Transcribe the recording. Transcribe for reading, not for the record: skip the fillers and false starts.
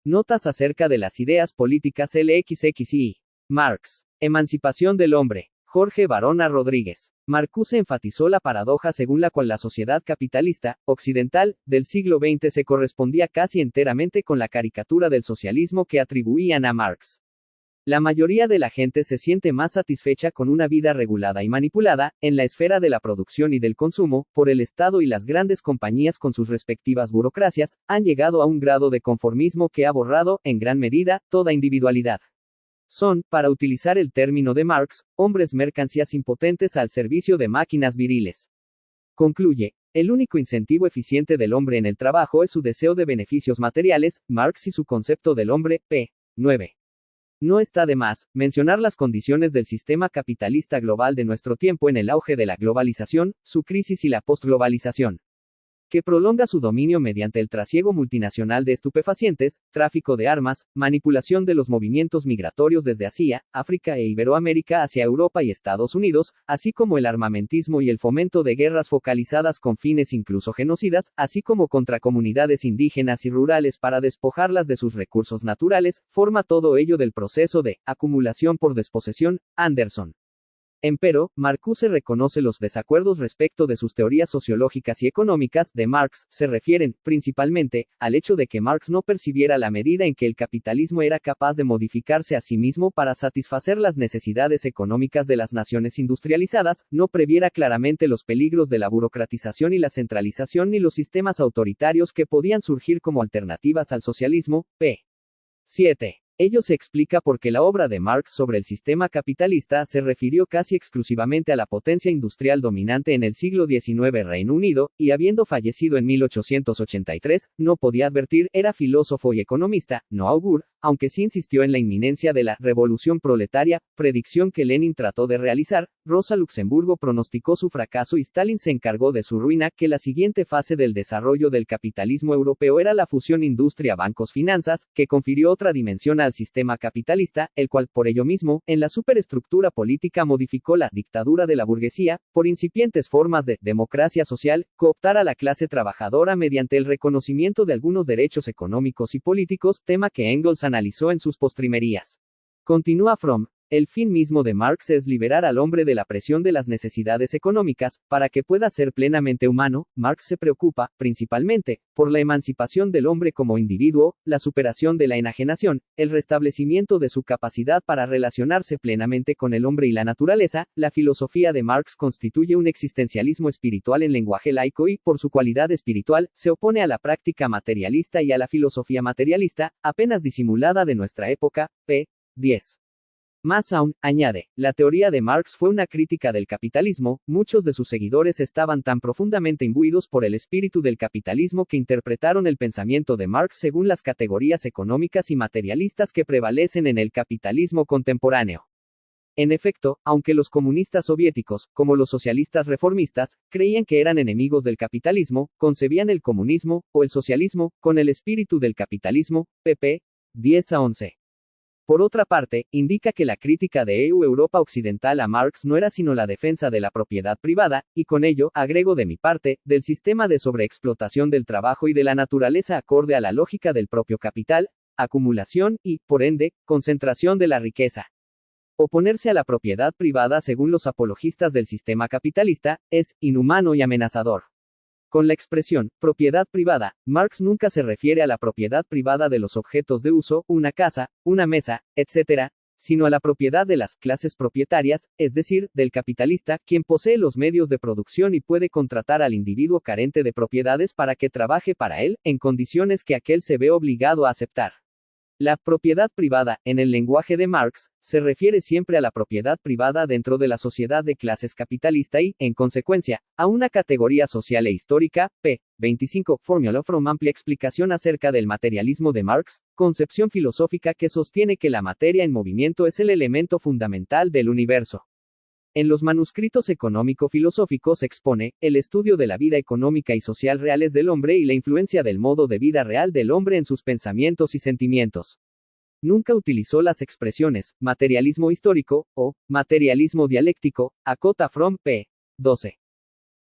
Notas acerca de las ideas políticas LXXI. Marx. Emancipación del hombre. Jorge Barona Rodríguez. Marcuse enfatizó la paradoja según la cual la sociedad capitalista, occidental, del siglo XX se correspondía casi enteramente con la caricatura del socialismo que atribuían a Marx. La mayoría de la gente se siente más satisfecha con una vida regulada y manipulada, en la esfera de la producción y del consumo, por el Estado, y las grandes compañías con sus respectivas burocracias, han llegado a un grado de conformismo que ha borrado, en gran medida, toda individualidad. Son, para utilizar el término de Marx, hombres mercancías impotentes al servicio de máquinas viriles. Concluye, el único incentivo eficiente del hombre en el trabajo es su deseo de beneficios materiales, Marx y su concepto del hombre, p. 9. No está de más mencionar las condiciones del sistema capitalista global de nuestro tiempo en el auge de la globalización, su crisis y la postglobalización, que prolonga su dominio mediante el trasiego multinacional de estupefacientes, tráfico de armas, manipulación de los movimientos migratorios desde Asia, África e Iberoamérica hacia Europa y Estados Unidos, así como el armamentismo y el fomento de guerras focalizadas con fines incluso genocidas, así como contra comunidades indígenas y rurales para despojarlas de sus recursos naturales, forma todo ello del proceso de acumulación por desposesión. Anderson. Empero, Marcuse reconoce los desacuerdos respecto de sus teorías sociológicas y económicas de Marx, se refieren, principalmente, al hecho de que Marx no percibiera la medida en que el capitalismo era capaz de modificarse a sí mismo para satisfacer las necesidades económicas de las naciones industrializadas, no previera claramente los peligros de la burocratización y la centralización ni los sistemas autoritarios que podían surgir como alternativas al socialismo. p. 7. Ello se explica porque la obra de Marx sobre el sistema capitalista se refirió casi exclusivamente a la potencia industrial dominante en el siglo XIX Reino Unido, y habiendo fallecido en 1883, no podía advertir, era filósofo y economista, no augur, aunque sí insistió en la inminencia de la revolución proletaria, predicción que Lenin trató de realizar. Rosa Luxemburgo pronosticó su fracaso y Stalin se encargó de su ruina, que la siguiente fase del desarrollo del capitalismo europeo era la fusión industria-bancos-finanzas, que confirió otra dimensión al sistema capitalista, el cual, por ello mismo, en la superestructura política modificó la dictadura de la burguesía, por incipientes formas de democracia social, cooptar a la clase trabajadora mediante el reconocimiento de algunos derechos económicos y políticos, tema que Engels analizó en sus postrimerías. Continúa Fromm. El fin mismo de Marx es liberar al hombre de la presión de las necesidades económicas, para que pueda ser plenamente humano. Marx se preocupa, principalmente, por la emancipación del hombre como individuo, la superación de la enajenación, el restablecimiento de su capacidad para relacionarse plenamente con el hombre y la naturaleza. La filosofía de Marx constituye un existencialismo espiritual en lenguaje laico y, por su cualidad espiritual, se opone a la práctica materialista y a la filosofía materialista, apenas disimulada de nuestra época. p. 10. Más aún, añade, la teoría de Marx fue una crítica del capitalismo. Muchos de sus seguidores estaban tan profundamente imbuidos por el espíritu del capitalismo que interpretaron el pensamiento de Marx según las categorías económicas y materialistas que prevalecen en el capitalismo contemporáneo. En efecto, aunque los comunistas soviéticos, como los socialistas reformistas, creían que eran enemigos del capitalismo, concebían el comunismo, o el socialismo, con el espíritu del capitalismo. pp. 10-11. Por otra parte, indica que la crítica de Europa occidental a Marx no era sino la defensa de la propiedad privada, y con ello, agrego de mi parte, del sistema de sobreexplotación del trabajo y de la naturaleza acorde a la lógica del propio capital, acumulación y, por ende, concentración de la riqueza. Oponerse a la propiedad privada, según los apologistas del sistema capitalista, es inhumano y amenazador. Con la expresión propiedad privada, Marx nunca se refiere a la propiedad privada de los objetos de uso, una casa, una mesa, etc., sino a la propiedad de las clases propietarias, es decir, del capitalista, quien posee los medios de producción y puede contratar al individuo carente de propiedades para que trabaje para él, en condiciones que aquél se ve obligado a aceptar. La propiedad privada, en el lenguaje de Marx, se refiere siempre a la propiedad privada dentro de la sociedad de clases capitalista y, en consecuencia, a una categoría social e histórica. p. 25. Formula from amplia explicación acerca del materialismo de Marx, concepción filosófica que sostiene que la materia en movimiento es el elemento fundamental del universo. En los manuscritos económico-filosóficos expone el estudio de la vida económica y social reales del hombre y la influencia del modo de vida real del hombre en sus pensamientos y sentimientos. Nunca utilizó las expresiones materialismo histórico o materialismo dialéctico. Acota Fromm p. 12.